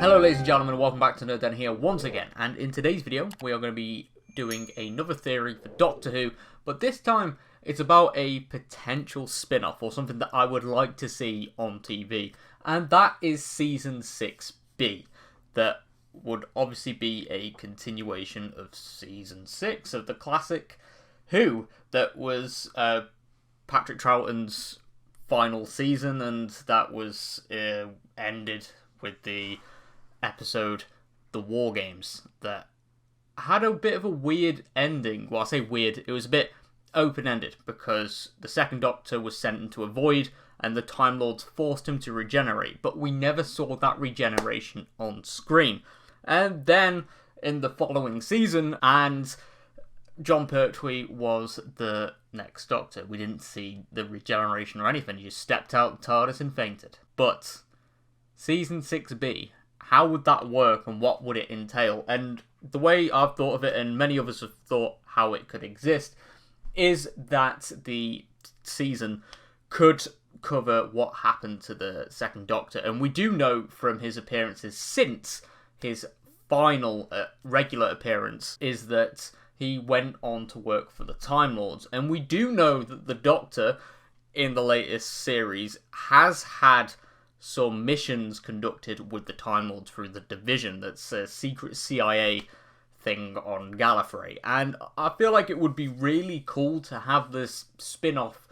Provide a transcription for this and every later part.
Hello ladies and gentlemen, welcome back to Nerd Den here once again, and in today's video we are going to be doing another theory for Doctor Who, but this time it's about a potential spin-off or something that I would like to see on TV, and that is Season 6B, that would obviously be a continuation of Season 6 of the classic Who, that was Patrick Troughton's final season, and that was ended with the episode The War Games, that had a bit of a weird ending. Well, I say weird, it was a bit open-ended because the second Doctor was sent into a void and the Time Lords forced him to regenerate, but we never saw that regeneration on screen. And then in the following season, and Jon Pertwee was the next Doctor, we didn't see the regeneration or anything. He just stepped out the TARDIS and fainted. But Season 6B, how would that work and what would it entail? And the way I've thought of it, and many of us have thought how it could exist, is that the season could cover what happened to the second Doctor. And we do know from his appearances since his final regular appearance is that he went on to work for the Time Lords. And we do know that the Doctor in the latest series has had some missions conducted with the Time Lords through the Division. That's a secret CIA thing on Gallifrey. And I feel like it would be really cool to have this spin-off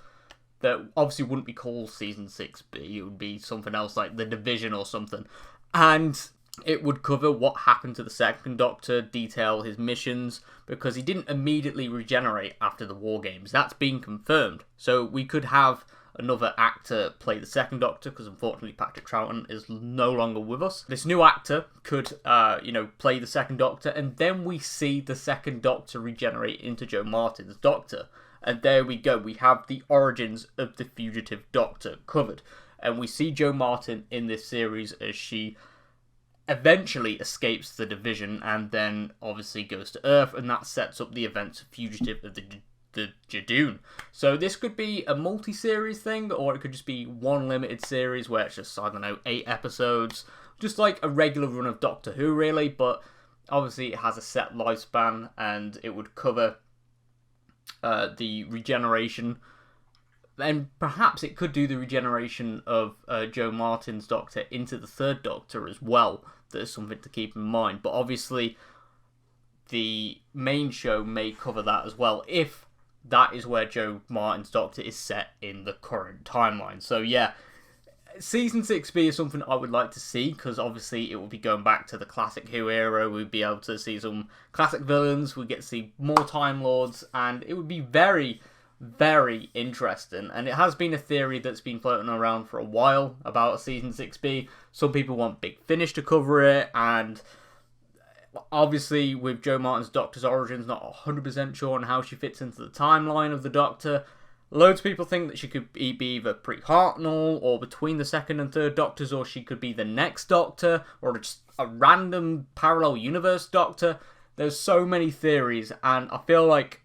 that obviously wouldn't be called Season 6B. It would be something else like the Division or something. And it would cover what happened to the second Doctor, detail his missions, because he didn't immediately regenerate after the War Games. That's been confirmed. So we could have another actor play the second Doctor, because unfortunately Patrick Troughton is no longer with us. This new actor could, play the second Doctor, and then we see the second Doctor regenerate into Jo Martin's Doctor. And there we go, we have the origins of the fugitive Doctor covered. And we see Jo Martin in this series as she eventually escapes the Division and then obviously goes to Earth, and that sets up the events of Fugitive of the Judoon. So this could be a multi-series thing, or it could just be one limited series where it's just, 8 episodes. Just like a regular run of Doctor Who, really, but obviously it has a set lifespan, and it would cover the regeneration. And perhaps it could do the regeneration of Jo Martin's Doctor into the third Doctor as well. That is something to keep in mind. But obviously, the main show may cover that as well, if that is where Jo Martin's Doctor is set in the current timeline. So yeah, Season 6B is something I would like to see, because obviously it will be going back to the classic Who era. We'd be able to see some classic villains, we'd get to see more Time Lords, and it would be very, very interesting. And it has been a theory that's been floating around for a while about a Season 6B. Some people want Big Finish to cover it, and obviously with Jo Martin's Doctor's origins, not 100% sure on how she fits into the timeline of the Doctor. Loads of people think that she could be either pre-Hartnell or between the second and third Doctors, or she could be the next Doctor, or just a random parallel universe Doctor. There's so many theories, and I feel like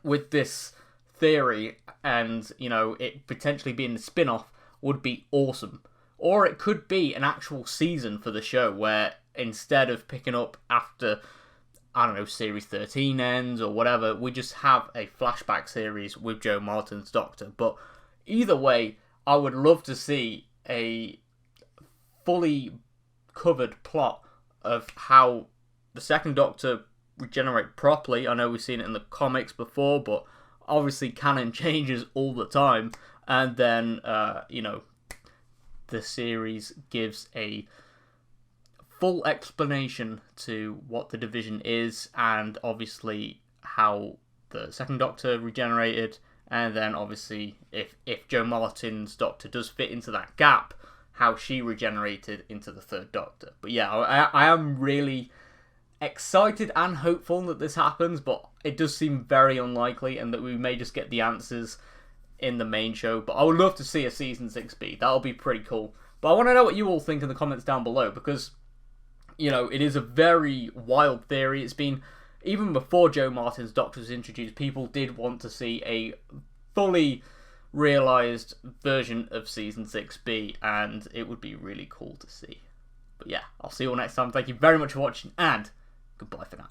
with this theory and, it potentially being the spin-off would be awesome. Or it could be an actual season for the show where instead of picking up after, Series 13 ends or whatever, we just have a flashback series with Jo Martin's Doctor. But either way, I would love to see a fully covered plot of how the second Doctor regenerate properly. I know we've seen it in the comics before, but obviously canon changes all the time. And then, the series gives a full explanation to what the Division is, and obviously how the second Doctor regenerated, and then obviously if Jo Martin's Doctor does fit into that gap, how she regenerated into the third Doctor. But yeah, I am really excited and hopeful that this happens, but it does seem very unlikely, and that we may just get the answers in the main show. But I would love to see a Season 6B. That'll be pretty cool. But I want to know what you all think in the comments down below, because it is a very wild theory. It's been, even before Jo Martin's Doctor was introduced, people did want to see a fully realised version of Season 6B, and it would be really cool to see. But yeah, I'll see you all next time. Thank you very much for watching, and goodbye for now.